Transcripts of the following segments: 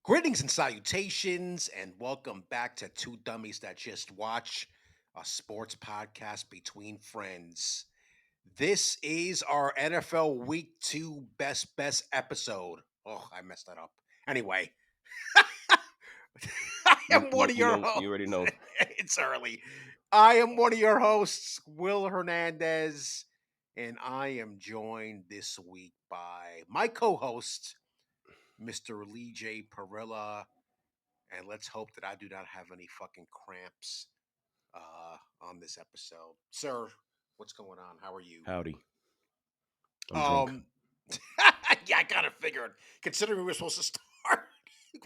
Greetings and salutations, and welcome back to Two Dummies That Just Watch, a sports podcast between friends. This is our NFL Week 2 best episode. Oh, I messed that up. Anyway, I You am one you of you your know hosts. you already know. It's early. I am one of your hosts, Will Hernandez, and I am joined this week by my co-host, Mr. Lee J. Perilla, and let's hope that I do not have any fucking cramps on this episode. Sir, what's going on? How are you? Howdy, I'm drunk. Um, yeah, I kind of figured, considering we were supposed to start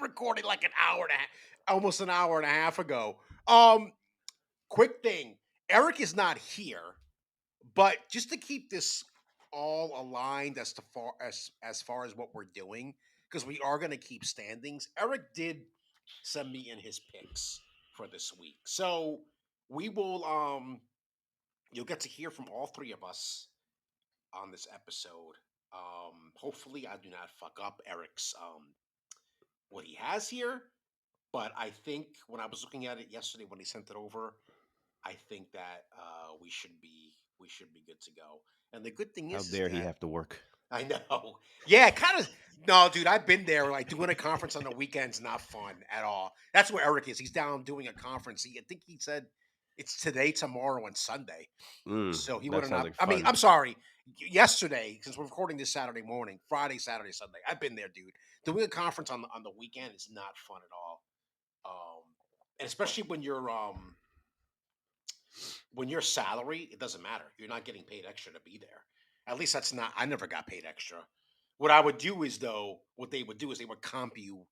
recording like an hour and a half, almost an hour and a half ago. Um, Quick thing, Eric is not here, but just to keep this all aligned as far as what we're doing, because we are going to keep standings. Eric did send me in his picks for this week, so we will you'll get to hear from all three of us on this episode. Hopefully, I do not fuck up Eric's what he has here, but I think when I was looking at it yesterday when he sent it over, I think that we should be good to go. And the good thing How is dare he that have to work? I know. Yeah, kind of. No, dude, I've been there. Like doing a conference on the weekends, not fun at all. That's where Eric is. He's down doing a conference. I think he said it's today, tomorrow, and Sunday. So he would That have sounds not. like I mean, fun. I'm sorry. Yesterday, since we're recording this Saturday morning, Friday, Saturday, Sunday. I've been there, dude. Doing a conference on the weekend is not fun at all. Um, and especially when you're salary, it doesn't matter. You're not getting paid extra to be there. At least that's not. I never got paid extra. What I would do is though, what they would do is they would comp you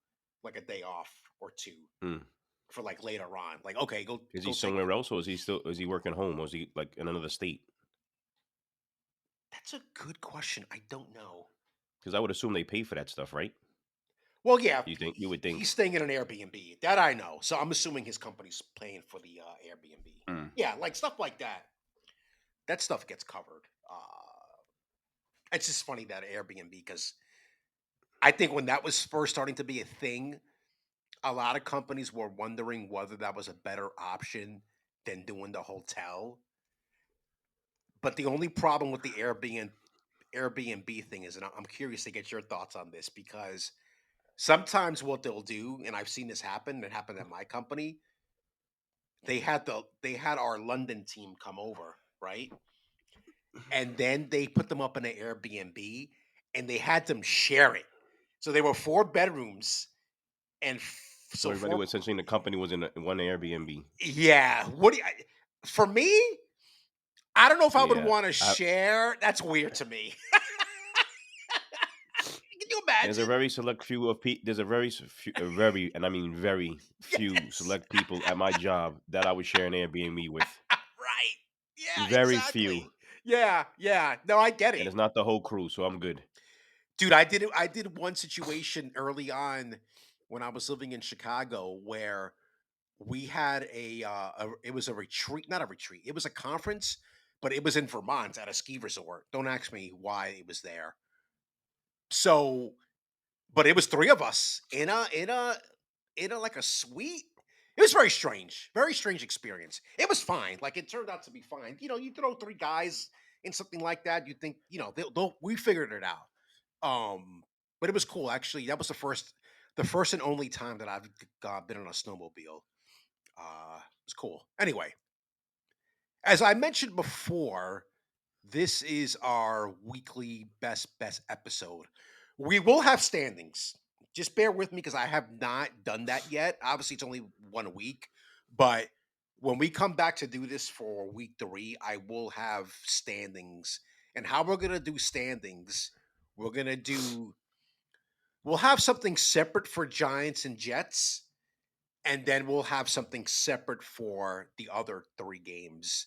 like a day off or two Mm. for like later on. Like, okay, go Is he go take. somewhere else, or is he working home, or is he like in another state? That's a good question. I don't know. Because I would assume they pay for that stuff, right? Well, yeah, You would think. he's staying in an Airbnb. That I know. So I'm assuming his company's paying for the Airbnb. Mm. Yeah, like stuff like that. That stuff gets covered. It's just funny that Airbnb because I think when that was first starting to be a thing, a lot of companies were wondering whether that was a better option than doing the hotel. But the only problem with the Airbnb thing is, and I'm curious to get your thoughts on this because sometimes what they'll do, and I've seen this happen, it happened at my company. They had our London team come over, right? And then they put them up in an Airbnb and they had them share it. So there were four bedrooms and So so everybody four. was essentially in the company was in one Airbnb. Yeah. For me? I don't know if I would Yeah, want to share. That's weird to me. Can you there's a imagine? very select few of people. There's a very, and I mean very few Yes. select people at my job that I would share an Airbnb with. Right. Yeah, Very few, exactly. Yeah, yeah. No, I get and it. it's not the whole crew, so I'm good. Dude, I did one situation early on when I was living in Chicago where we had it was a retreat, not a retreat. It was a conference, but it was in Vermont at a ski resort. Don't ask me why it was there. So, but it was three of us in a like a suite. It was very strange experience. It was fine. Like it turned out to be fine. You throw three guys in something like that, you think we figured it out. But it was cool actually. That was the first and only time that I've been on a snowmobile. It was cool. Anyway, as I mentioned before, this is our weekly best episode. We will have standings. Just bear with me because I have not done that yet. Obviously, it's only 1 week, but when we come back to do this for week 3, I will have standings. And how we're gonna do standings, we're gonna do we'll have something separate for Giants and Jets, and then we'll have something separate for the other 3 games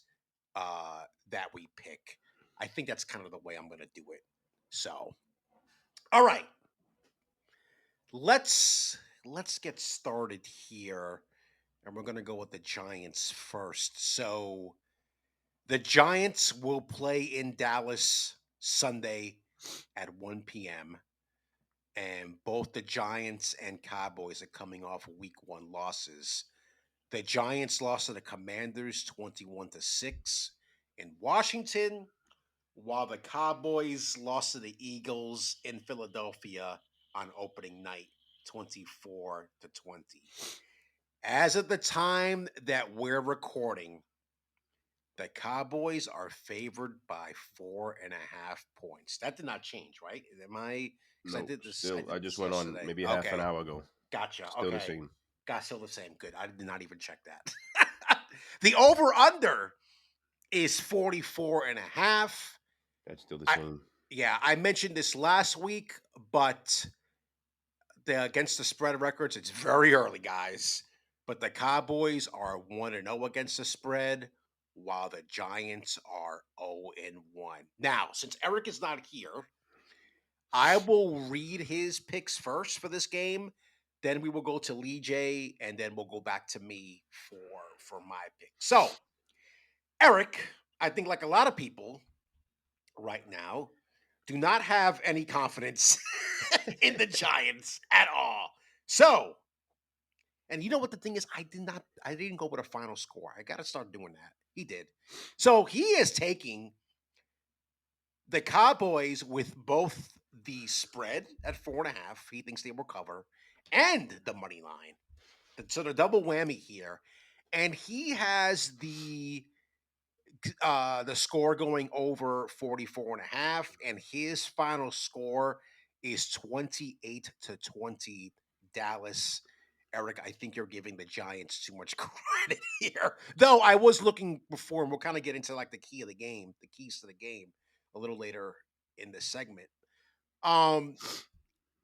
that we pick. I think that's kind of the way I'm going to do it. So, all right, let's get started here, and we're going to go with the Giants first. So, the Giants will play in Dallas Sunday at 1 p.m. and both the Giants and Cowboys are coming off week 1 losses. The Giants lost to the Commanders 21-6 in Washington, while the Cowboys lost to the Eagles in Philadelphia on opening night 24-20. As of the time that we're recording, the Cowboys are favored by 4.5 points. That did not change, right? Am I? Because I No, did this. I still, I did just this went on yesterday. maybe half an Okay, hour ago. gotcha. Still the Okay, same. got still the same. Good. I did not even check that. The over under is 44 and a half. That's still the I same. Yeah, I mentioned this last week, but the against the spread records, it's very early, guys. But the Cowboys are 1-0 against the spread, while the Giants are 0-1. Now, since Eric is not here, I will read his picks first for this game. Then we will go to Lee J, and then we'll go back to me for my pick. So, Eric, I think like a lot of people right now, do not have any confidence in the Giants at all. So, and you know what the thing is? I didn't go with a final score. I got to start doing that. He did. So he is taking the Cowboys with both the spread at 4.5. He thinks they will cover, and the money line. So the double whammy here. And he has the score going over 44.5, and his final score is 28-20 Dallas. Eric, I think you're giving the Giants too much credit here. Though I was looking before, and we'll kind of get into like the key of the game, the keys to the game a little later in this segment. Um,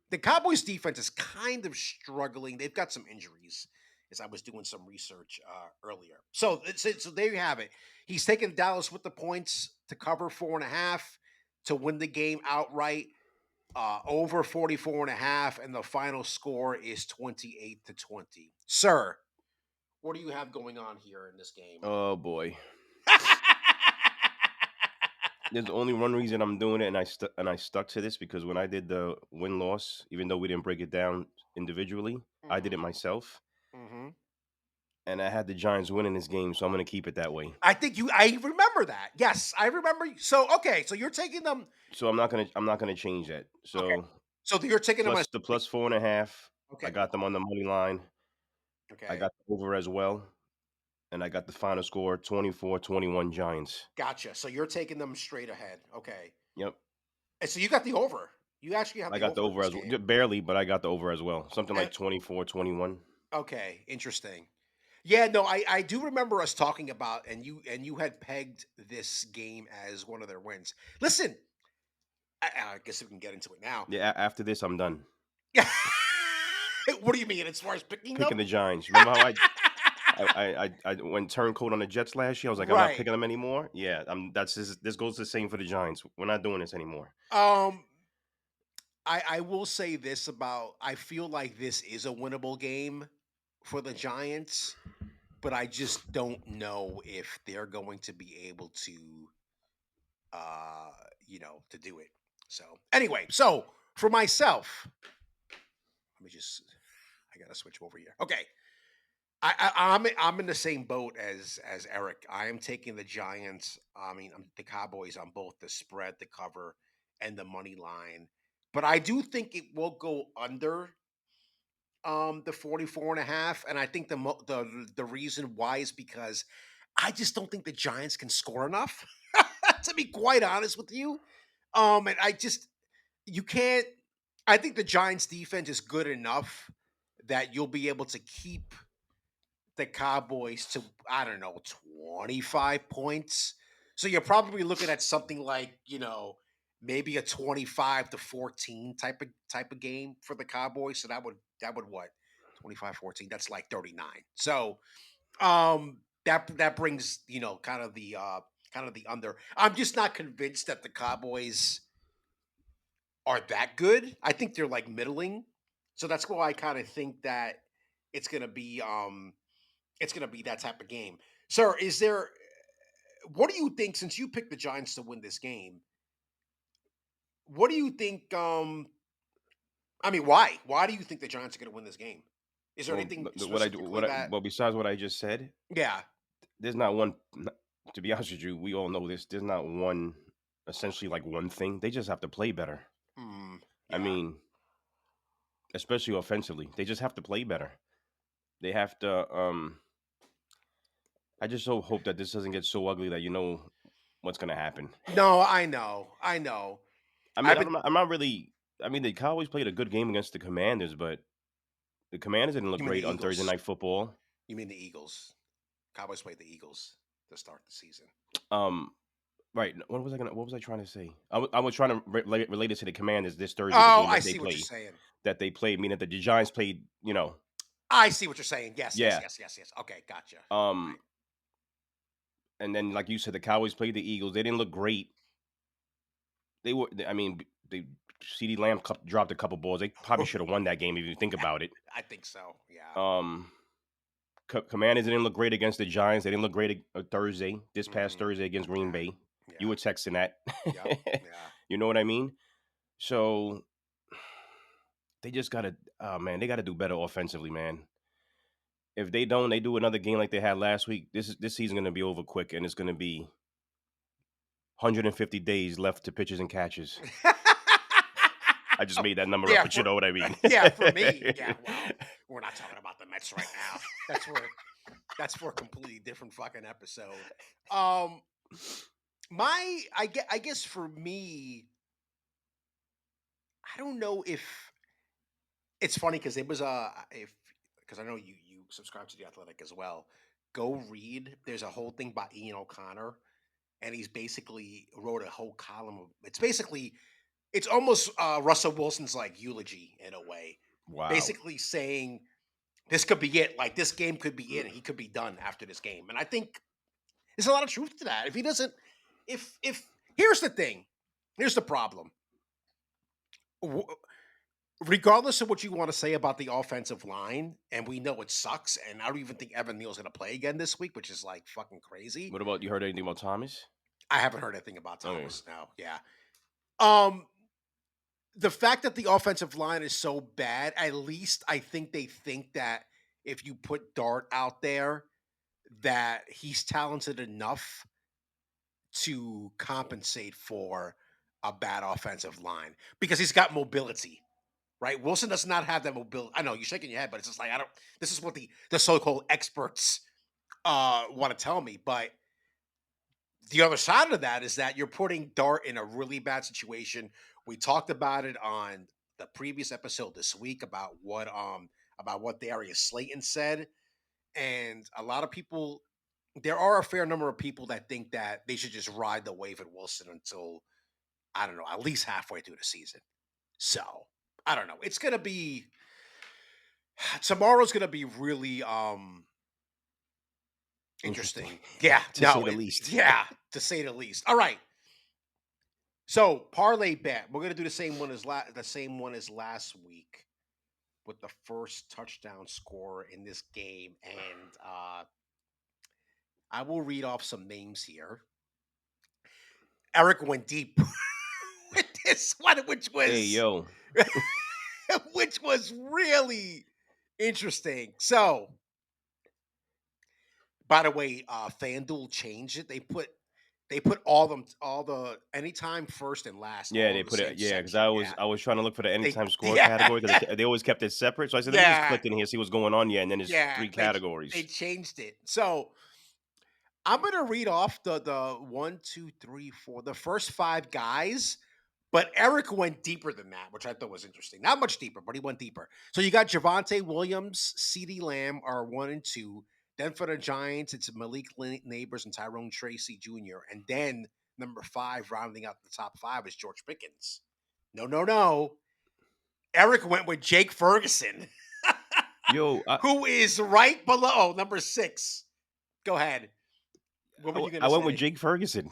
the Cowboys defense is kind of struggling. They've got some injuries, as I was doing some research earlier. So there you have it. He's taking Dallas with the points to cover 4.5 to win the game outright. Over 44.5, and the final score is 28-20. Sir, what do you have going on here in this game? Oh boy. There's only one reason I'm doing it, and I stuck to this because when I did the win loss, even though we didn't break it down individually, I did it hmm myself, hmm and I had the Giants winning this game, so I'm gonna keep it that way. I remember that. Yes, I remember. So okay, so you're taking them. So I'm not gonna change that. Okay, So so you're taking them as plus the plus 4.5, I okay, got them on the money line. I okay, got the over as well, and I got the final score 24-21 Giants. gotcha. So you're taking them straight ahead. Okay, Yep. and so you got the over. You actually have I the got the over in over this as well. game. Barely, but I got the over as well. Something And, like 24-21. okay, interesting. Yeah, no, I do remember us talking about, and you had pegged this game as one of their wins. Listen, I guess we can get into it now. Yeah, after this, I'm done. Yeah. What do you mean as far as picking Picking them? the Giants. Remember how I went turncoat on the Jets last year? I was like, I'm not Right. picking them anymore. Yeah, this goes the same for the Giants. We're not doing this anymore. Um, I will say this about I feel like this is a winnable game for the Giants, but I just don't know if they're going to be able to uh to do it. So anyway, so for myself, let me just I gotta switch over here. Okay. I'm in the same boat as Eric. I am taking the Giants. I mean, the Cowboys on both the spread, the cover, and the money line. But I do think it will go under the 44.5. And I think the reason why is because I just don't think the Giants can score enough, to be quite honest with you. And I just you can't I think the Giants defense is good enough that you'll be able to keep the Cowboys to, I don't know, 25 points. So you're probably looking at something like, maybe a 25-14 type of game for the Cowboys. So that would what? 25-14. That's like 39. So that brings, kind of the under. I'm just not convinced that the Cowboys are that good. I think they're like middling. So that's why I kind of think that it's gonna be it's going to be that type of game. Sir, what do you think since you picked the Giants to win this game? What do you think I mean, why? Why do you think the Giants are going to win this game? Is there Well, anything what I do, specifically that? well, besides what I just said, Yeah. there's not one. To be honest with you, we all know this. There's not one, essentially like one thing. They just have to play better. I Yeah. mean, especially offensively, they just have to play better. They have to. I just so hope that this doesn't get so ugly that you know what's gonna happen. No, I know. I know. I mean, I've been. I'm not really. I mean, the Cowboys played a good game against the Commanders, but the Commanders didn't look You mean the great on Thursday Eagles? Night Football. You mean the Eagles? Cowboys played the Eagles to start the season. Um, right. What was I gonna? What was I trying to say? I was trying to relate it to the Commanders this Thursday, the Oh, game I that they see what you're play, saying. meaning that the Giants played. You know, I see what you're saying. Yes, yes, yeah. yes, yes, yes. Okay, gotcha. Um, Right. and then like you said, the Cowboys played the Eagles. They didn't look great. They were. I mean, they CD Lamb dropped a couple balls. They probably should have won that game if you think about it. I think so. Yeah. Um, Commanders didn't look great against the Giants. They didn't look great Thursday, this past Hmm. Thursday against Green Yeah. Bay. You Yeah. were texting that. Yep. Yeah. You know what I mean? So they just gotta, oh man, they gotta do better offensively, man. If they don't, they do another game like they had last week. This season gonna be over quick, and it's gonna be 150 days left to pitches and catches. I just made that number up, Yeah. but you For know what I mean. yeah, for me. Yeah. Well, we're not talking about the Mets right now. That's for a completely different fucking episode. Um, I guess for me, I don't know if it's funny because it was if because I know you subscribe to the Athletic as well. Go read. There's a whole thing by Ian O'Connor, and he's basically wrote a whole column of. It's almost Russell Wilson's like eulogy in a way, Wow. basically saying this could be it. Like this game could be it, and he could be done after this game. And I think there's a lot of truth to that. If he doesn't, if here's the thing, here's the problem. W- Regardless of what you want to say about the offensive line, and we know it sucks, and I don't even think Evan Neal's going to play again this week, which is like fucking crazy. What about you? Heard anything about Thomas? I haven't heard anything about Okay. Thomas now. Yeah. Um, the fact that the offensive line is so bad, at least I think they think that if you put Dart out there, that he's talented enough to compensate for a bad offensive line because he's got mobility, right? Wilson does not have that mobility. I know you're shaking your head, but it's just like I don't. This is what the so-called experts want to tell me, but the other side of that is that you're putting Dart in a really bad situation. We talked about it on the previous episode this week about what Darius Slayton said, and a lot of people. There are a fair number of people that think that they should just ride the wave at Wilson until I don't know, at least halfway through the season. So I don't know. It's gonna be tomorrow's gonna be really Interesting, interesting. Yeah, to say no, the least. yeah, to say the least. All right. So parlay bet. We're gonna do the same one as last week with the first touchdown score in this game, and I will read off some names here. Eric went deep with this one, which Hey, was yo. which was really interesting. So, by the way, FanDuel changed it. They put all the anytime first and last Yeah, all they in the put it. same Yeah, because section. Yeah. I was trying to look for the They anytime score yeah. category because they always kept it separate. So I said, let me just Yeah. click in here, see what's going on. Yeah, and then there's Yeah. three They categories. changed it. So I'm gonna read off the one, two, three, four, the first five guys, but Eric went deeper than that, which I thought was interesting. Not much deeper, but he went deeper. So you got Javante Williams, CeeDee Lamb are one and two. Then for the Giants, it's Neighbors and Tyrone Tracy Jr. And then number five, rounding out the top five, is George Pickens. No, no, no. Eric went with Jake Ferguson, Yo, who is right below number six. Go ahead. What were you I gonna went with say? Jake Ferguson.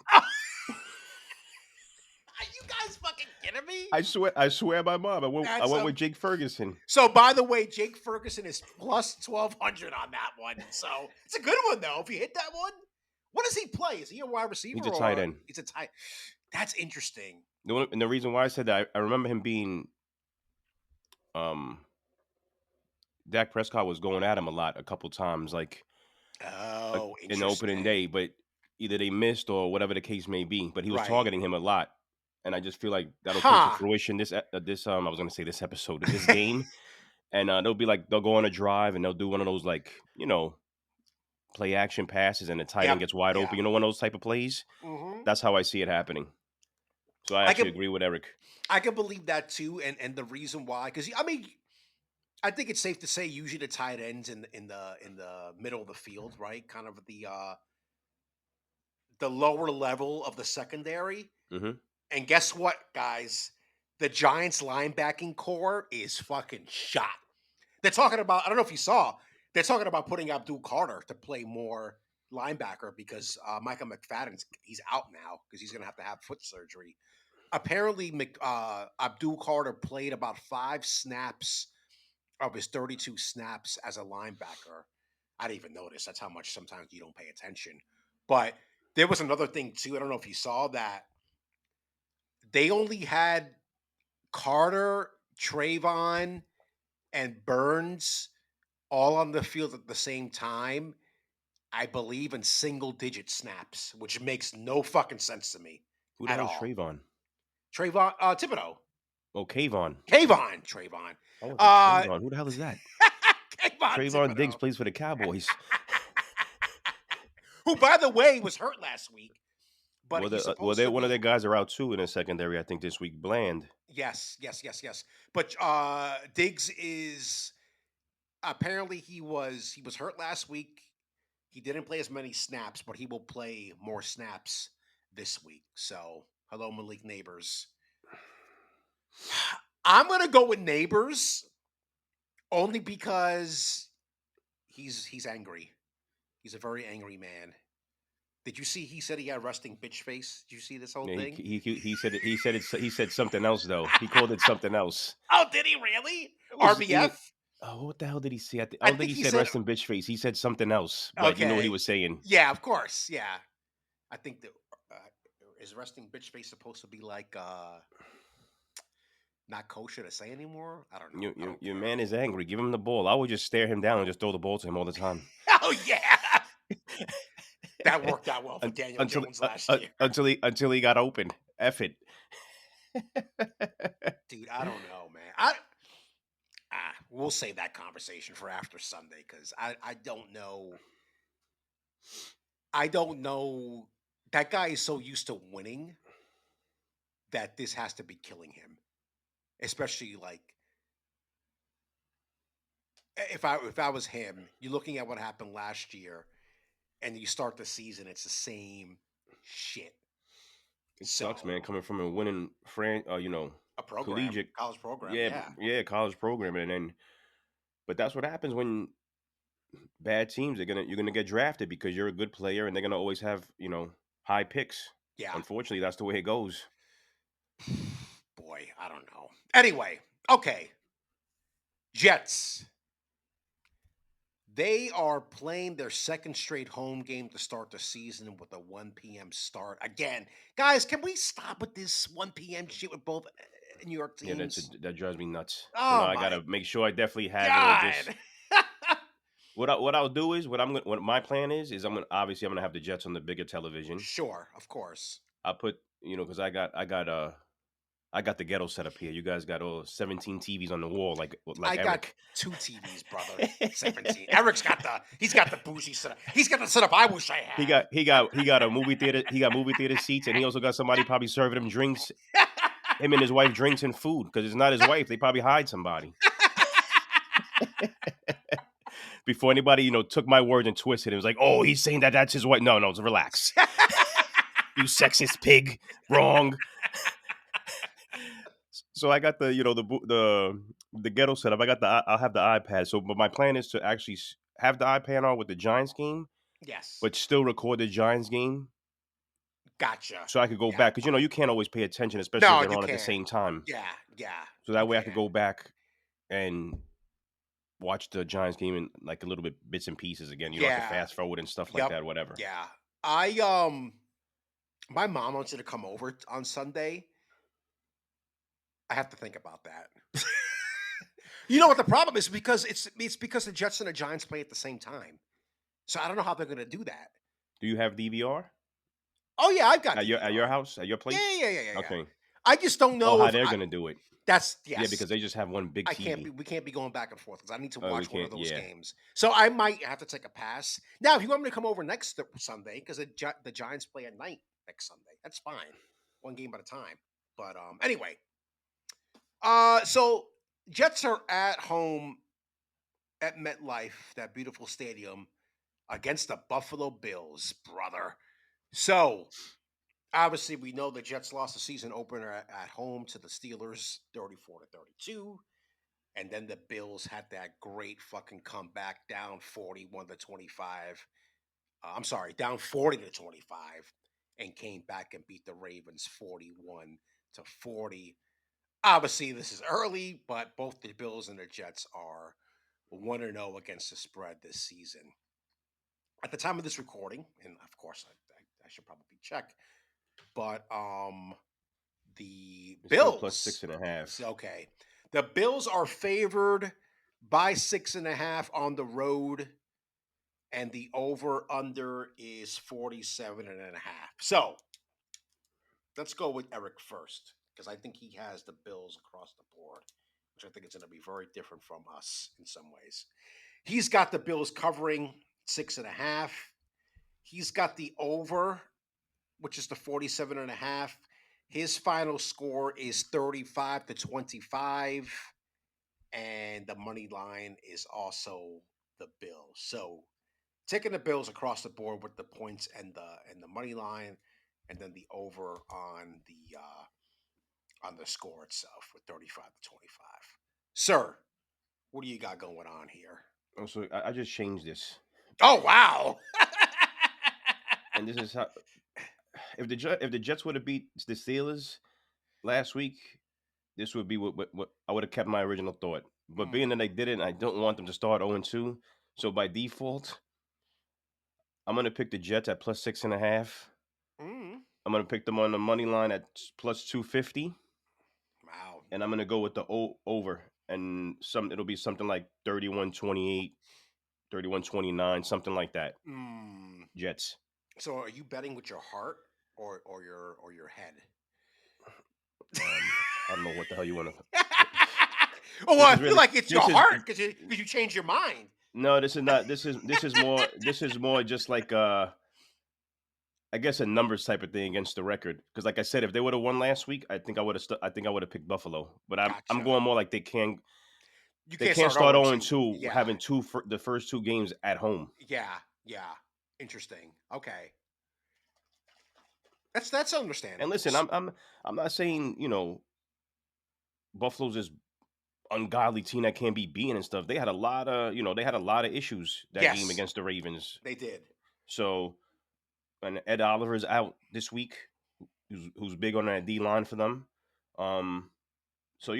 Are you guys fucking kidding me? I swear by mom. I That's went with Jake Ferguson. so. By the way, Jake Ferguson is plus 1,200 on that one. So it's a good one though. If you hit that one, what does he play? Is he a wide receiver He's a tight or end. he's a tight? That's interesting. And the reason why I said that, I remember him being um, Dak Prescott was going at him a lot, a couple times, like Oh, in the opening interesting. day, but either they missed or whatever the case may be. But he was Right. targeting him a lot, and I just feel like that'll come to Huh. fruition this I was gonna say this episode, this game, and they'll be like they'll go on a drive and they'll do one of those like play action passes and the tight end Yep. gets wide Yeah. open. You know one of those type of plays. Hmm. That's how I see it happening. So I I actually can agree with Eric. I can believe that too, and the reason why, because I mean, I think it's safe to say usually the tight ends in the middle of the field, right? Kind of the lower level of the secondary. Hmm. And guess what, guys? The Giants linebacking core is fucking shot. They're talking about, I don't know if you saw, they're talking about putting Abdul Carter to play more linebacker because Micah McFadden's he's out now because he's gonna have to have foot surgery. Apparently, Abdul Carter played about 5 snaps of his 32 snaps as a linebacker. I didn't even notice. That's how much sometimes you don't pay attention. But there was another thing too. I don't know if you saw that they only had Carter, Trayvon, and Burns all on the field at the same time. I believe in single digit snaps, which makes no fucking sense to me Who the at hell is all. Trayvon? Trayvon, Thibodeau, Oh, Kayvon. Trayvon, I was like uh, Trayvon. Who the hell is that? Kayvon Trayvon Diggs Thibodeau, plays for the Cowboys. who by the way was hurt last week, but Well, he's well, supposed they to one of be. their guys are out too in the secondary. I think this week, Bland. Yes, yes, yes, yes. But Diggs is apparently he was hurt last week. He didn't play as many snaps, but he will play more snaps this week. So hello, Malik Neighbors. I'm gonna go with Neighbors only because he's angry. He's a very angry man. Did you see? He said he had resting bitch face. Did you see this whole Yeah, thing? he said something else though. He called it something else. Oh, did he really? It was either RBF? what the hell did he say? I I don't think think he he said said. rest in bitch face. He said something else, but you know what he Okay. was saying. Yeah, of course. Yeah, I think that uh, is resting bitch face supposed to be like not kosher to say anymore? I don't know. I don't Your care. man is angry. Give him the ball. I would just stare him down and just throw the ball to him all the time. Oh yeah, that worked out well for Daniel until Jones last year. until he got open. F it. Dude, I don't know, man. We'll save that conversation for after Sunday because I don't know. I don't know. That guy is so used to winning that this has to be killing him. Especially like if I was him, you're looking at what happened last year, and you start the season, it's the same shit. It sucks, So man. Coming from a winning a program, collegiate, college program, yeah, yeah, yeah, college program, and then, but that's what happens when bad teams are gonna you're gonna get drafted because you're a good player, and they're gonna always have high picks. yeah. Unfortunately, that's the way it goes. Boy, I don't know. Anyway, okay. Jets. They are playing their second straight home game to start the season with a 1 p.m. start. Again, guys, can we stop with this 1 p.m. shit with both New York Yeah, teams? that drives me nuts. So now Oh I my gotta make sure I definitely have just God. what I'll do is what my plan is I'm gonna have the Jets on the bigger television. Sure, of course. I'll put because I got the ghetto set up here. You guys got all 17 TVs on the wall like I got Eric. two TVs, brother. 17. Eric's got the bougie setup. He's got the setup I wish I had. He got a movie theater. He got movie theater seats, and he also got somebody probably serving him drinks. Him and his wife drinks and food because it's not his wife. They probably hide somebody before anybody took my word and twisted it. It was like, oh, he's saying that that's his wife. No, relax. You sexist pig. Wrong. So I got the the ghetto setup. I'll have the iPad. So, but my plan is to actually have the iPad on with the Giants game, Yes. but still record the Giants game Gotcha. so I could go Yeah. back because you can't always pay attention, especially if No, they're you on at the can't. same time. Yeah, yeah. So You that way I could can't. go back and watch the Giants game in like a little bit bits and pieces again. You don't have to Yeah. fast forward and stuff like Yep. that, whatever. Yeah. My mom wants you to come over on Sunday. I have to think about that. You know what the problem is? Because it's because the Jets and the Giants play at the same time. So I don't know how they're gonna do that. Do you have DVR Oh yeah, I've got at your DVR. house, at your Yeah, place? yeah, yeah, yeah, yeah. Okay. I just don't Oh, know how if they're I. gonna do it? That's Yeah, yes. because they just have one big I can't be. TV. We can't be going back and forth because I need to We watch one of can't. those Yeah. games. So I might have to take a pass. Now, if you want me to come over next Sunday, because the Giants play at night next Sunday, that's fine. One game at a time. But anyway, so Jets are at home at MetLife, that beautiful stadium, against the Buffalo Bills, brother. So obviously, we know the Jets lost the season opener at home to the Steelers, 34-32. And then the Bills had that great fucking comeback down 41-25. I'm sorry, down 40-25, and came back and beat the Ravens 41-40. Obviously, this is early, but both the Bills and the Jets are 1-0 against the spread this season. At the time of this recording, and of course, I should probably check, but the It's still plus Bills. 6.5. Okay. The Bills are favored by 6.5 on the road, and the over under is 47.5. So let's go with Eric first, because I think he has the Bills across the board, which I think is going to be very different from us in some ways. He's got the Bills covering 6.5. He's got the over, which is the 47.5. His final score is 35-25, and the money line is also the Bills. So taking the Bills across the board with the points and the money line, and then the over on the score itself with 35-25. Sir, what do you got going on here? Also, I just changed this, Oh wow! and this is how. If the Jets would have beat the Steelers last week, this would be what I would have kept my original thought. But being that Mm, they didn't, I don't want them to start 0-2. So by default, I'm gonna pick the Jets at plus 6.5. mm. I'm gonna pick them on the money line at plus 250, Wow. and I'm gonna go with the over. And it'll be something like 31-28, 31-29, something like that. Mm. Jets. So are you betting with your heart or your head? I don't know what the hell you want to. Oh, well, This I is feel really. like it's your This is heart because you changed your mind. no. This is not. This is more just like I guess a numbers type of thing against the record. Because like I said, if they would have won last week, I think I would have. I think I would have picked Buffalo. But I'm Gotcha. going more like they can. You They can't can't start start 0 0 2. 2 Yeah, having the first two games at home. yeah, yeah. Interesting. Okay, that's And understandable. listen, I'm not saying Buffalo's this ungodly team that can't be beaten and stuff. They had a lot of they had a lot of issues that game Yes, against the Ravens. they did. So and Ed Oliver's out this week, who's big on that D line for them. Um, so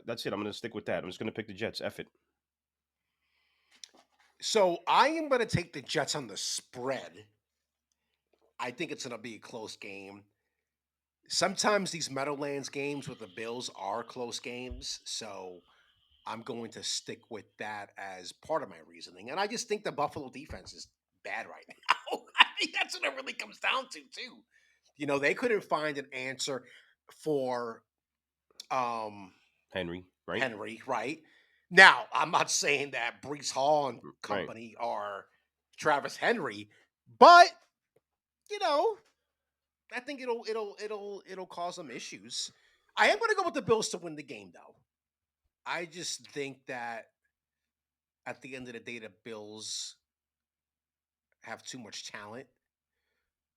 that's it. I'm gonna stick with that. I'm just gonna pick the Jets. F it. So I am going to take the Jets on the spread. I think it's going to be a close game. Sometimes these Meadowlands games with the Bills are close games, so I'm going to stick with that as part of my reasoning. And I just think the Buffalo defense is bad right now. I think that's what it really comes down to, too. They couldn't find an answer for um, Henry, right? Henry, right? Now, I'm not saying that Brees Hall and Right. company are Travis Henry, but you know, I think it'll cause some issues. I am going to go with the Bills to win the game, though. I just think that at the end of the day, the Bills have too much talent.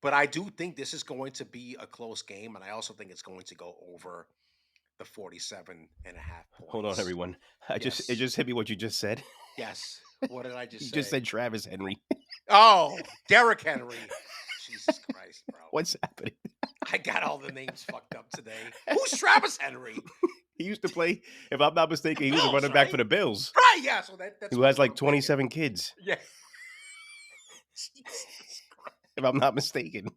But I do think this is going to be a close game, and I also think it's going to go over the 47.5 Hold on, points. everyone. It Yes. just hit me what you just said. Yes. What did I just You just say? said Travis Henry. Oh, Derrick Henry. Jesus Christ, bro. What's happening? I got all the names fucked up today. Who's Travis Henry? He used to play, if I'm not The mistaken, he was a Bills, running back right? for the Bills, Right, yeah. So that's who what has that's what like I'm thinking. 27 kids, Yeah. Jesus Christ. if I'm not mistaken.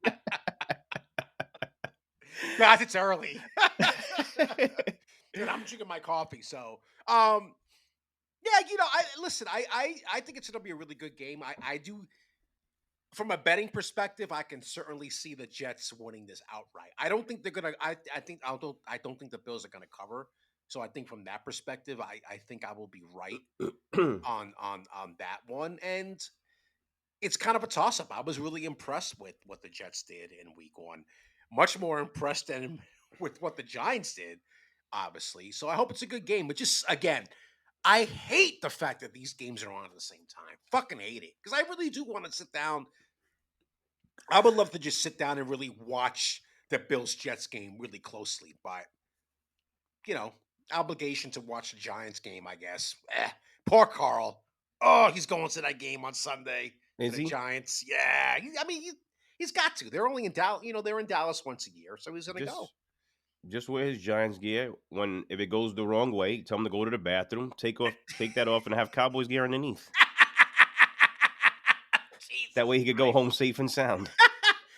Guys, it's early. and I'm drinking my coffee. So, um, yeah, I listen. I think it's gonna be a really good game. I do from a betting perspective. I can certainly see the Jets winning this outright. I don't think they're gonna. I don't think the Bills are gonna cover. So I think from that perspective, I think I will be right on that one. And it's kind of a toss up. I was really impressed with what the Jets did in week one. Much more impressed than with what the Giants did, obviously. So I hope it's a good game. But just again, I hate the fact that these games are on at the same time. Fucking hate it. Because I really do want to sit down. I would love to just sit down and really watch the Bills Jets game really closely. But, you know, obligation to watch the Giants game, I guess. Poor Carl. Oh, he's going to that game on Sunday for Is the he? Giants. Yeah, he's got to. They're only in Dallas. They're in Dallas once a year, so he's going to go. Just just wear his Giants gear. When if it goes the wrong way, tell him to go to the bathroom. Take that off, and have Cowboys gear underneath. That Jesus way he could go Christ! home safe and sound.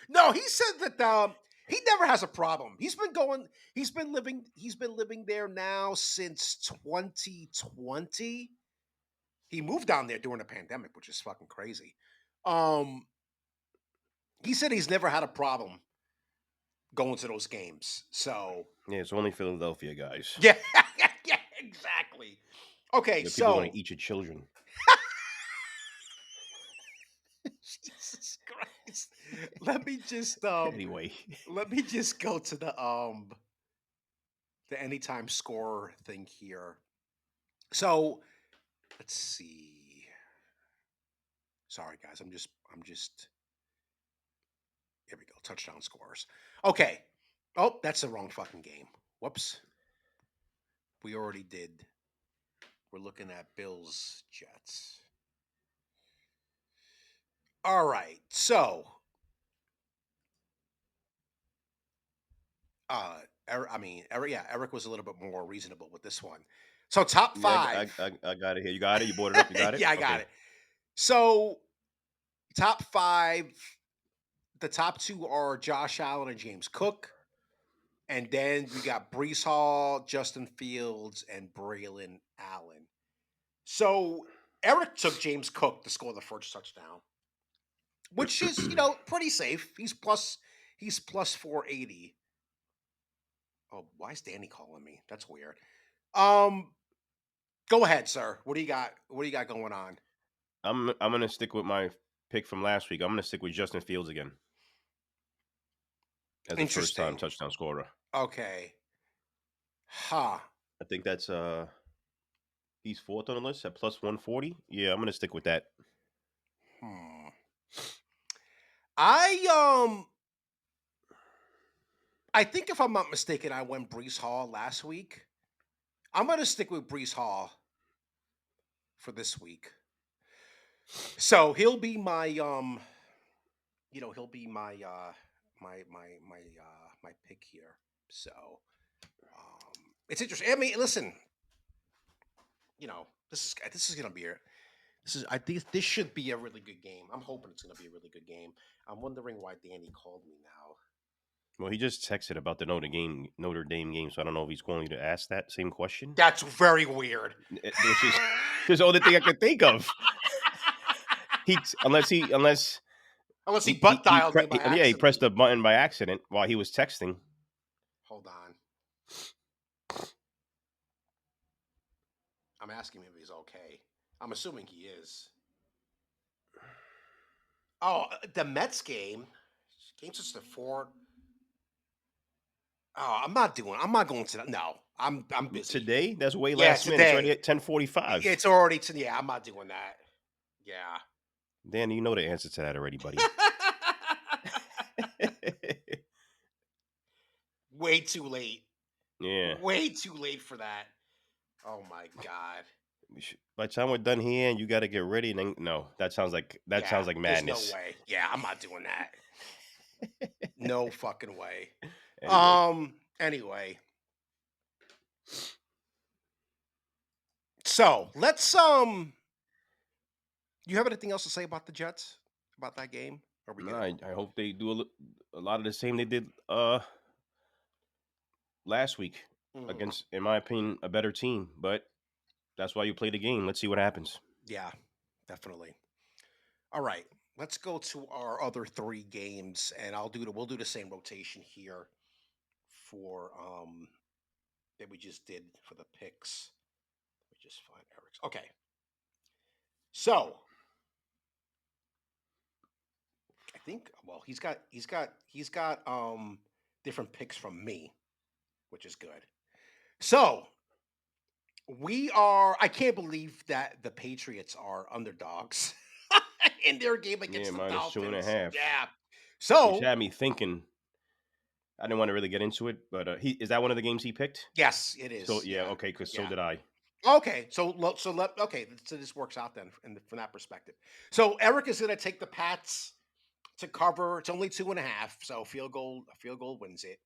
No, he said that he never has a problem. He's been going. He's been living. He's been living there now since 2020. He moved down there during the pandemic, which is fucking crazy. Um, he said he's never had a problem going to those games. So Yeah, it's only Philadelphia guys. yeah, yeah, exactly. Okay, The people are gonna so eat your children. Jesus Christ, let me just Anyway, let me just go to the anytime scorer thing here. So let's see. Sorry guys, I'm just here we go. Touchdown scores. Okay. Oh, that's the wrong fucking game. Whoops. We already did. We're looking at Bills Jets. All right. So, Eric, yeah, Eric was a little bit more reasonable with this one. So, top yeah, five. I got it here. You got it. You brought it up. You got it. Yeah, I got Okay. it. So, top five. The top two are Josh Allen and James Cook. And then we got Brees Hall, Justin Fields, and Braylon Allen. So, Eric took James Cook to score the first touchdown, which is, pretty safe. He's plus 480. Oh, why is Danny calling me? That's weird. Um, Go ahead, sir. What do you got? What do you got going on? I'm gonna stick with my pick from last week. I'm gonna stick with Justin Fields again as a first time Interesting. touchdown scorer. Okay. Ha. I think that's he's fourth on the list at plus 140. Yeah, I'm gonna stick with that. Hmm. I think if I'm not mistaken, I went Brees Hall last week. I'm gonna stick with Brees Hall for this week. So he'll be my he'll be my pick here. So it's interesting. I mean, listen, this is gonna be I think this should be a really good game. I'm hoping it's gonna be a really good game. I'm wondering why Danny called me now. Well, he just texted about the Notre Dame game, so I don't know if he's going to ask that same question, That's very weird. which is just the only thing I can think of. He unless Unless he butt dialed me by he pressed accident. the button by accident while he was texting. Hold on. I'm asking him if he's okay. I'm assuming he is. Oh, the Mets game. Game's just a four. Oh, I'm not going to that. No, I'm busy. Today, that's way Yeah, last minute. It's already today. at 10:45. It's already to yeah, I'm not doing that. Yeah. Dan, you know the answer to that already, buddy. Way too late. Yeah. Way too late for that. Oh my god. By the time we're done here, and you got to get ready, and then no, that Yeah, sounds like there's no madness. way. Yeah, I'm not doing that. No fucking way. Anyway, Anyway. So, let's you have anything else to say about the Jets? About that game? Are we no, good? I hope they do a lot of the same they did last week. Mhm. against, in my opinion, a better team. But that's why you play the game. Let's see what happens. Yeah, definitely. All right, let's go to our other three games, and we'll do the same rotation here for that we just did for the picks. Let me just find Eric's. Okay, so I think well he's got different picks from me, which is good. So we are. I can't believe that the Patriots are underdogs in their game Yeah, against the minus two and a Dolphins. half, Yeah. which So had me thinking. I didn't want to really get into it, but he is that one of the games he picked? yes, it So is. yeah, Yeah. okay, because so Yeah. did I. Okay. Okay. So this works out then from that perspective. So Eric is going to take the Pats to cover. It's only 2.5, so a field goal wins it.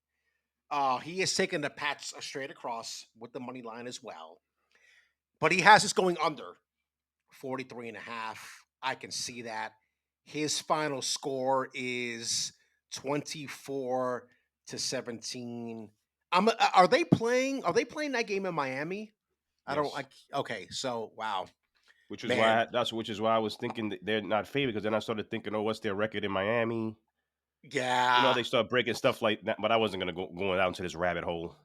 He is taking the Pats straight across with the money line as well, but he has us going under 43 and a half. I can see that. His final score is 24-17. Are they playing that game in Miami? I don't Yes, like okay, so wow. which is Man, why I was thinking that they're not favored because then I started thinking, oh, what's their record in Miami? You know, yeah. they start breaking stuff like that, but I wasn't gonna go going down to this rabbit hole,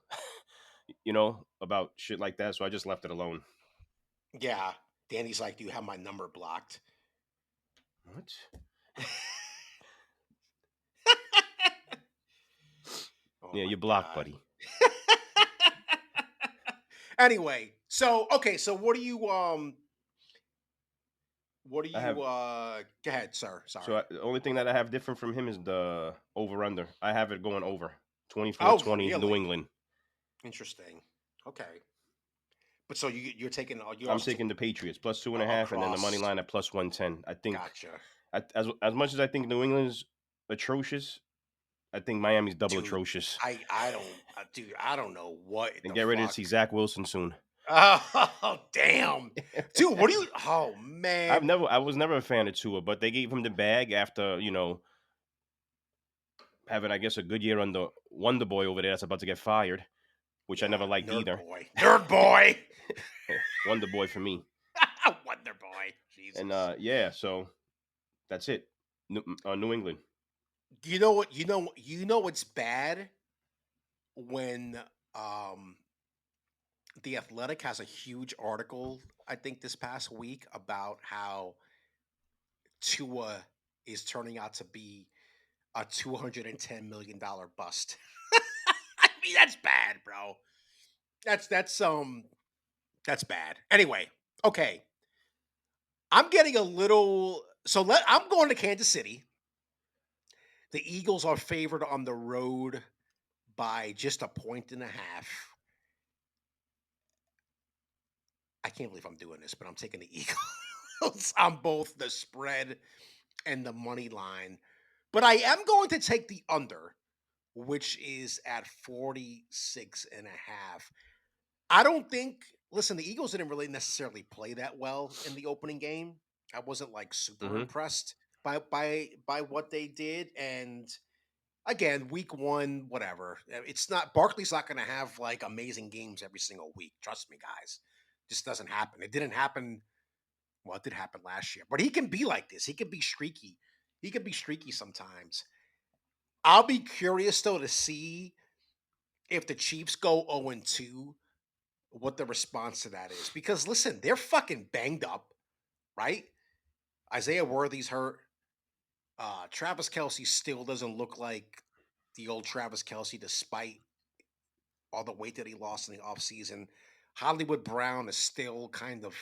about shit like that. So I just left it alone. Yeah. Danny's like, "Do you have my number blocked?" What? Oh Yeah, my you blocked, god. buddy. Anyway, so okay, so what do I you have go ahead, sir. so Sorry. the only thing that I have different from him is the over under. I have it going over Oh, 24-20 New really? England. Interesting. Okay. But so you're taking you're I'm also taking taking the Patriots plus 2.5, and then the money across. line at plus 110. I think Gotcha. as much as I think New England's atrocious, I think Miami's double Dude, atrocious. I don't dude, I don't know what And the get ready to fuck. see Zach Wilson soon. Oh, damn. Dude, what do you oh man. I was never a fan of Tua, but they gave him the bag after having, I guess, a good year under Wonder Boy over there that's about to get fired, which I never Yeah, liked nerd either. boy. Nerd boy. Wonder Boy for me. Wonder boy. And Jesus. yeah, so that's it. New England. You know what? You know what's bad when um the Athletic has a huge article I think this past week about how Tua is turning out to be a $210 million bust. I mean, that's bad, bro. That's bad. Anyway, okay. I'm getting a little I'm going to Kansas City. The Eagles are favored on the road by just a point and a half. I can't believe I'm doing this, but I'm taking the Eagles on both the spread and the money line. But I am going to take the under, which is at 46 and a half. I don't think, listen, the Eagles didn't really necessarily play that well in the opening game. I wasn't like super Hmm. impressed by what they did. And again, week one, whatever. It's not Barkley's not gonna have like amazing games every single week. Trust me, guys. Just doesn't happen. It didn't happen. Well, it did happen last year, but he can be like this. He can be streaky. He can be streaky sometimes. I'll be curious though to see if the Chiefs go 0-2, what the response to that is. Because listen, they're fucking banged up, right? Isaiah Worthy's hurt. Travis Kelsey still doesn't look like the old Travis Kelsey, despite all the weight that he lost in the offseason. Hollywood Brown is still kind of,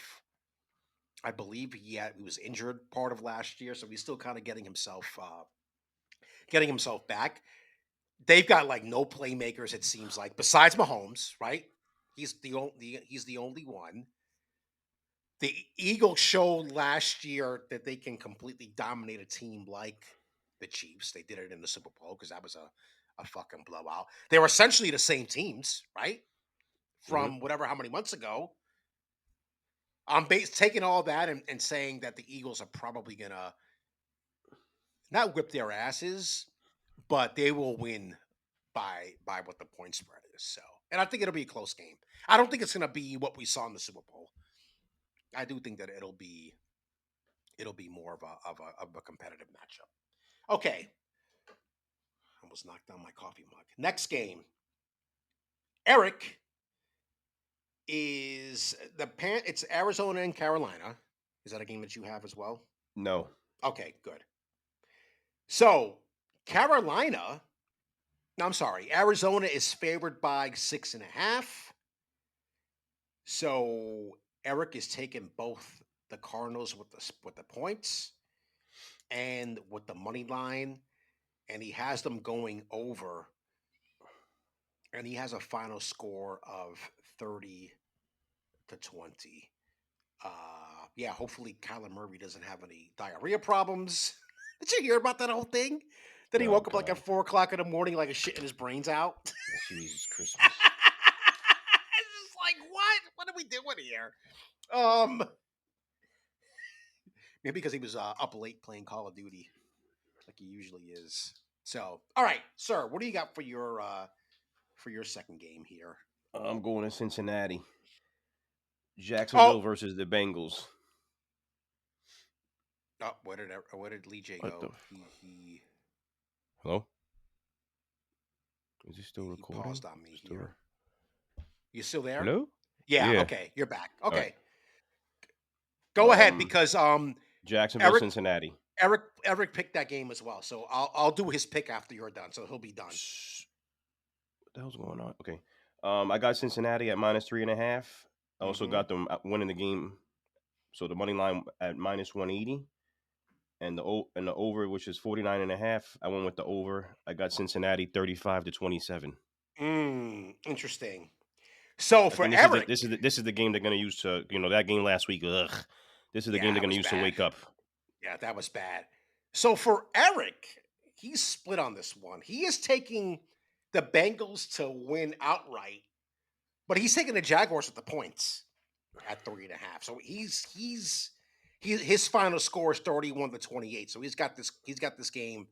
I believe he was injured part of last year, so he's still kind of getting himself back. They've got like no playmakers, it seems like, besides Mahomes, right? He's the only one. The Eagles showed last year that they can completely dominate a team like the Chiefs. They did it in the Super Bowl because that was a fucking blowout. They were essentially the same teams, right? Hmm. From whatever how many months ago. Taking all that and saying that the Eagles are probably gonna not whip their asses, but they will win by what the point spread is. So and I think it'll be a close game. I don't think it's going to be what we saw in the Super Bowl. I do think that it'll be more of a competitive matchup. Okay, almost knocked down my coffee mug. Next game, Eric is It's Arizona and Carolina. Is that a game that you have as well? No. Okay, good. So Carolina, no, I'm sorry, Arizona is favored by 6.5. So Eric is taking both the Cardinals with the points and with the money line, and he has them going over, and he has a final score of 30-20. Yeah, hopefully Kyler Murray doesn't have any diarrhea problems. Did you hear about that whole thing? That he Oh woke up like at God. 4 o'clock in the morning, like a shitting his brains out. Jesus It's Christmas. just like, what? What are we doing here? Um, Maybe because he was up late playing Call of Duty, like he usually is. So, all right, sir, what do you got for your second game here? I'm going to Cincinnati. Oh, Jacksonville versus the Bengals. where did Lee J What the? go? He Hello? Is he still he recording? paused on me Still? here. You still there? Hello? Yeah. Yeah. Okay, you're back. All right. Okay, go ahead Um, because Jacksonville, Eric Cincinnati. Eric picked that game as well. So I'll do his pick after you're done. So he'll be done. What the hell's going on? Okay. I got Cincinnati at -3.5. I also Mm-hmm. got them winning the game. So the money line at -180, and the over, which is 49.5. I went with the over. I got Cincinnati 35-27. Interesting. So I for think Eric, this is the game they're gonna use to, that game last week. Ugh. This is the game yeah, they're that gonna was use to bad. wake up. Yeah, that was bad. So for Eric, he's split on this one. He is taking the Bengals to win outright, but he's taking the Jaguars with the points at 3.5. So his final score is 31-28. So he's got this game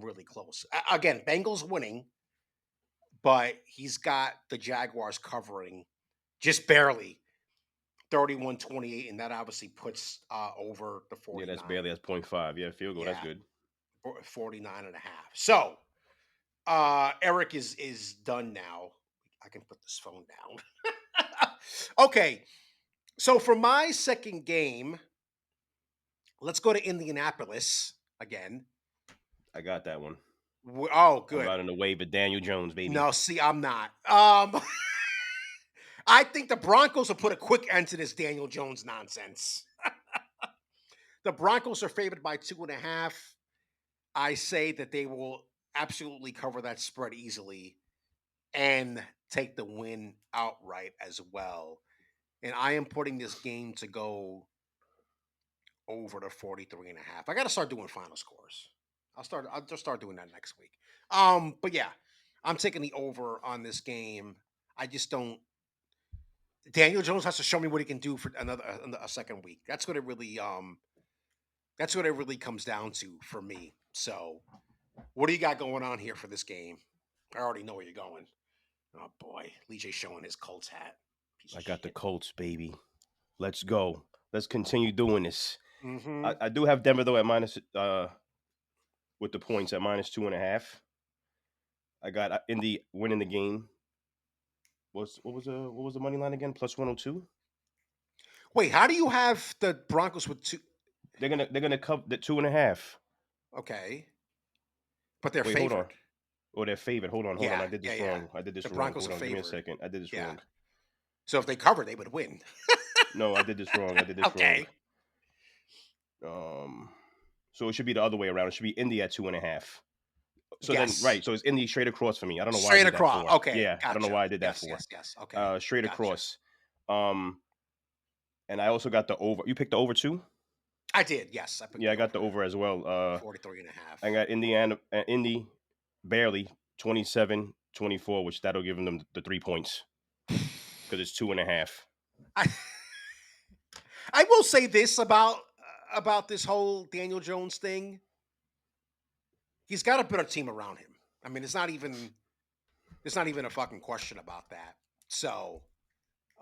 really close. Again, Bengals winning, but he's got the Jaguars covering just barely 31-28, and that obviously puts over the Yeah, that's 49. barely, that's .5. Yeah, field goal. That's Yeah, good. 49 and a half. So Eric is done now. I can put this phone down. Okay, so for my second game, let's go to Indianapolis again. I got that one. Oh, I'm good. riding the wave of Daniel Jones, baby. No, see, I'm not. I think the Broncos will put a quick end to this Daniel Jones nonsense. The Broncos are favored by 2.5. I say that they will absolutely cover that spread easily and take the win outright as well. And I am putting this game to go over to 43.5. I got to start doing final scores. I'll just start doing that next week. But yeah, I'm taking the over on this game. I just don't Daniel Jones has to show me what he can do for a second week. That's what it really comes down to for me. So, what do you got going on here for this game? I already know where you're going. Oh boy, Lee J showing his Colts hat. Piece of I got the shit. Colts, baby. Let's go. Let's continue doing this. Mm-hmm. I do have Denver though at minus with the points at -2.5. I got Indy winning the game. What was the money line again? +102. Wait, how do you have the Broncos with two? They're gonna cover the 2.5. Okay, but they're Wait, hold on. favored. Oh, they're favored. Hold on. Yeah, I did yeah, this yeah. wrong. I did The this wrong. Broncos Hold are on. Give me a favored. second. I did this Yeah. wrong. So if they cover, they would win. No, I did this wrong. I did this wrong. Okay. Um, so it should be the other way around. It should be Indy at 2.5. So then, Yes. right. So it's Indy straight across for me. I don't know why I Straight did that across. for. Okay. Yeah, I don't know Gotcha. why I did that Yes. for. Yes. Yes. Okay. Straight Gotcha. across. Um, and I also got the over. You picked the over too? I did. Yes. I picked Yeah, the I got the over over as well. 43 and a I half. got Indy barely 27-24, which that'll give them the 3 points because it's 2.5. I I will say this about this whole Daniel Jones thing. He's got a better team around him. I mean, it's not even. There's not even a fucking question about that. So,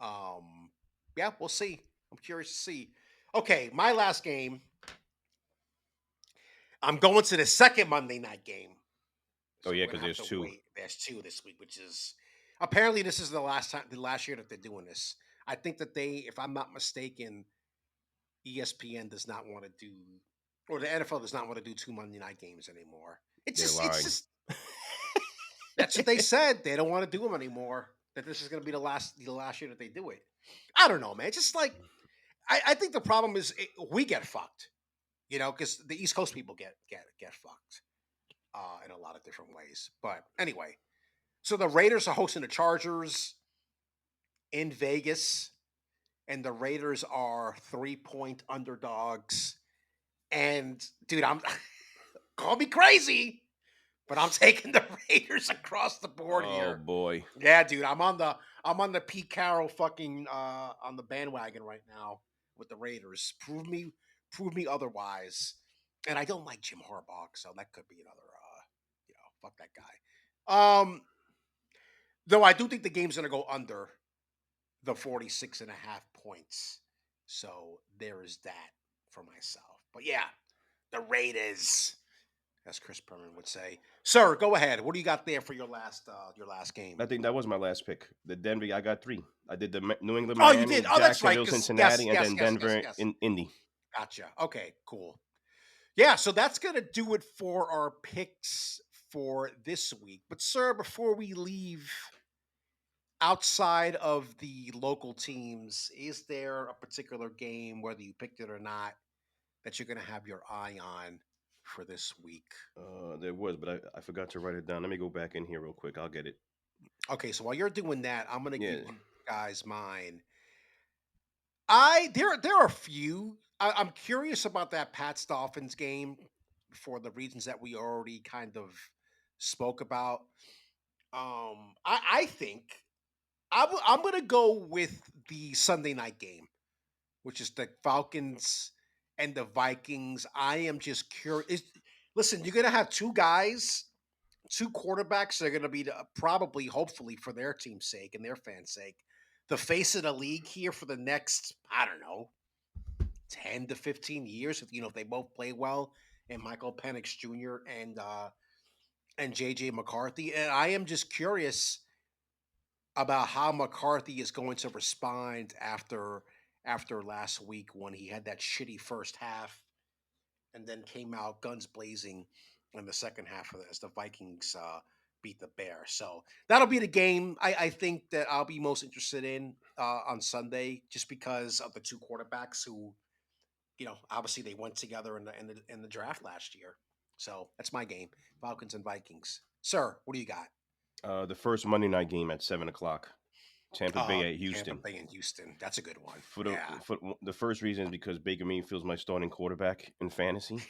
um, yeah, we'll see. I'm curious to see. Okay, my last game. I'm going to the second Monday night game. Oh So yeah, we're gonna because have there's to two. wait. There's two this week, which is apparently this is the last year that they're doing this. I think that they, if I'm not mistaken, ESPN does not want to do, or the NFL does not want to do two Monday night games anymore. They're It's lying. just that's what they said. They don't want to do them anymore. That this is going to be the last year that they do it. I don't know, man. It's just like I think the problem is we get fucked, because the East Coast people get fucked in a lot of different ways. But anyway, so the Raiders are hosting the Chargers in Vegas, and the Raiders are 3-point underdogs. And dude, I'm call me crazy, but I'm taking the Raiders across the board Oh here. boy. Yeah, dude, I'm on the Pete Carroll fucking on the bandwagon right now with the Raiders. Prove me otherwise. And I don't like Jim Harbaugh, so that could be another fuck that guy. Though I do think the game's gonna go under the 46 and a half points. So there is that for myself. But yeah, the Raiders, as Chris Berman would say. Sir, go ahead. What do you got there for your last game? I think that was my last pick. The Denver. I got three. I did the New England, Oh, you did. Miami, Oh, that's right. Jacksonville, Because yes, Cincinnati, and yes, then yes, yes, Denver yes. in Indy. Gotcha. Okay, cool. Yeah, so that's gonna do it for our picks for this week. But sir, before we leave, outside of the local teams, is there a particular game, whether you picked it or not, that you're gonna have your eye on for this week? There was, but I forgot to write it down. Let me go back in here real quick. I'll get it. Okay, so while you're doing that, I'm gonna give Yeah. you guys mine. There are a few. I'm curious about that Pats Dolphins game for the reasons that we already kind of spoke about. I think I'm gonna go with the Sunday night game, which is the Falcons and the Vikings. I am just curious. Listen, you're gonna have two guys, two quarterbacks that are gonna be probably, hopefully, for their team's sake and their fans' sake, the face of the league here for the next, I don't know, 10 to 15 years. If they both play well, and Michael Penix Jr. and JJ McCarthy. And I am just curious about how McCarthy is going to respond after last week when he had that shitty first half and then came out guns blazing in the second half of it as the Vikings beat the Bears. So that'll be the game I think that I'll be most interested in on Sunday, just because of the two quarterbacks who, obviously they went together in the draft last year. So that's my game, Falcons and Vikings. Sir, what do you got? The first Monday night game at 7 o'clock. Tampa Bay at Tampa Houston. Bay and Houston. That's a good one. For the Yeah. for the first reason is because Baker Mayfield's my starting quarterback in fantasy. Of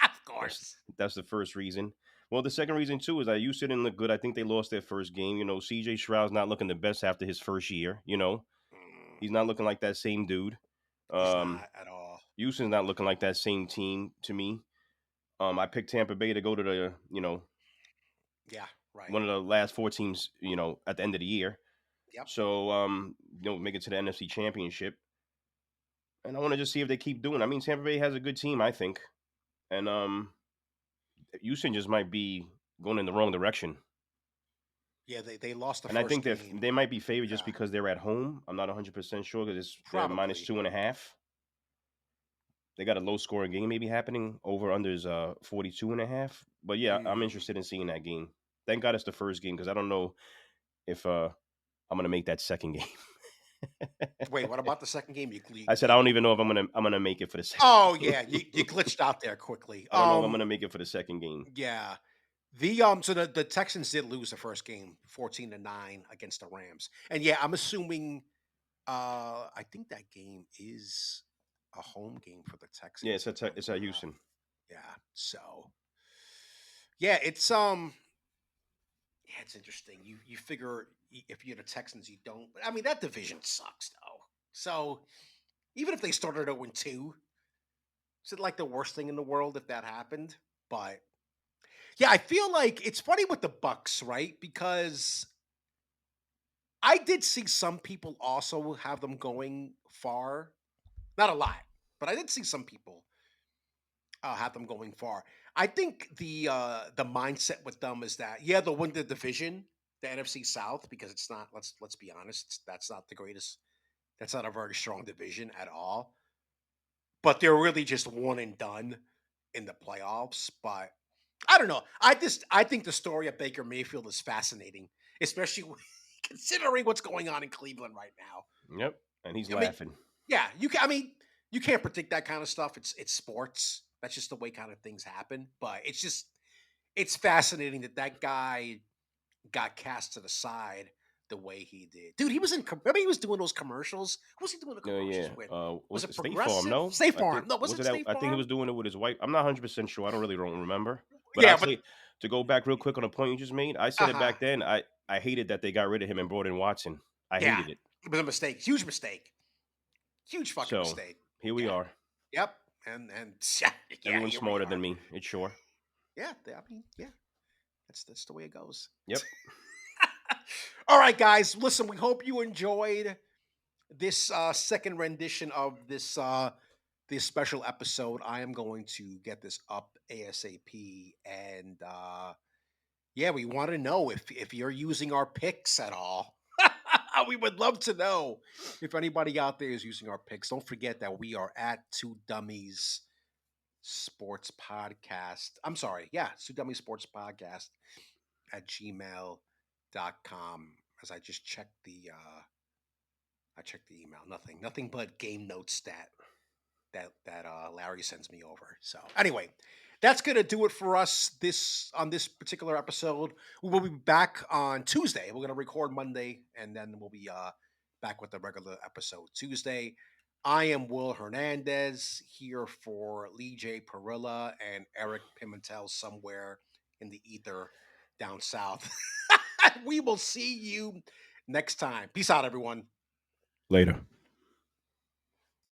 That's course. that's the first reason. Well, the second reason too is that Houston didn't look good. I think they lost their first game. CJ Stroud's not looking the best after his first year. Mm, He's not looking like that same dude. he's Um, not at all. Houston's not looking like that same team to me. I picked Tampa Bay to go to the Yeah, right. one of the last four teams at the end of the year. Yep. So make it to the NFC Championship, and I want to just see if they keep doing. I mean, Tampa Bay has a good team, I think, and Houston just might be going in the wrong direction. Yeah, they lost the And I first think game. they might be favored just Yeah, because they're at home. I'm not 100% sure because they're minus probably. 2.5. They got a low scoring game maybe happening. Over under is 42 and a half. But yeah, I'm Mm. interested in seeing that game. Thank God it's the first game because I don't know if I'm gonna make that second game. Wait, what about the second game? I said I don't even know if I'm gonna make it for the second Oh game. yeah, you glitched out there quickly. I don't know if I'm gonna make it for the second game. Yeah. So the Texans did lose the first game 14-9 against the Rams. And yeah, I'm assuming I think that game is a home game for the Yeah, Texans if I'm it's at not. Houston. Yeah. So yeah, it's interesting. You figure if you're the Texans, you don't. But I mean, that division sucks though. So even if they started 0-2, is it like the worst thing in the world if that happened? But Yeah, I feel like it's funny with the Bucks, right? Because I did see some people also have them going far. Not a lot, but I did see some people have them going far. I think the mindset with them is that yeah, they'll win the division, the NFC South, because it's not. Let's be honest, that's not the greatest. That's not a very strong division at all. But they're really just one and done in the playoffs. But I don't know. I think the story of Baker Mayfield is fascinating, especially considering what's going on in Cleveland right now. Yep, and he's I mean, laughing. yeah, you can. I mean, you can't predict that kind of stuff. It's sports. That's just the way kind of things happen. But it's fascinating that that guy got cast to the side the way he did. Dude, he was in. Remember, he was doing those commercials. Who was he doing the No, commercials yeah. with? Was Was it it State Farm? Progressive? No, State I Farm? think No, was was it it that? State I think he Farm? was doing it with his wife. I'm not 100% sure. I don't really don't remember. But Yeah, I'll but say to go back real quick on a point you just made. I uh said it huh. back then. I hated that they got rid of him and brought in Watson. I Yeah, hated it. it was a mistake. Huge mistake. Huge fucking So mistake. here we Yeah. are. Yep. And yeah, yeah, Everyone's here we smarter than are. me. It's sure. Yeah. I mean, yeah. That's the way it goes. Yep. All right, guys. Listen, we hope you enjoyed this second rendition of this special episode. I am going to get this up ASAP, and yeah, we want to know if you're using our picks at all. We would love to know if anybody out there is using our picks. Don't forget that we are at Two Dummies Sports Podcast. I'm sorry, yeah, Two Dummies Sports Podcast at gmail.com. As I just checked I checked the email. Nothing but game notes that Larry sends me over. So anyway, that's gonna do it for us this on this particular episode. We will be back on Tuesday. We're gonna record Monday, and then we'll be back with the regular episode Tuesday. I am Will Hernandez here for Lee J. Perilla and Eric Pimentel somewhere in the ether down south. We will see you next time. Peace out, everyone. Later.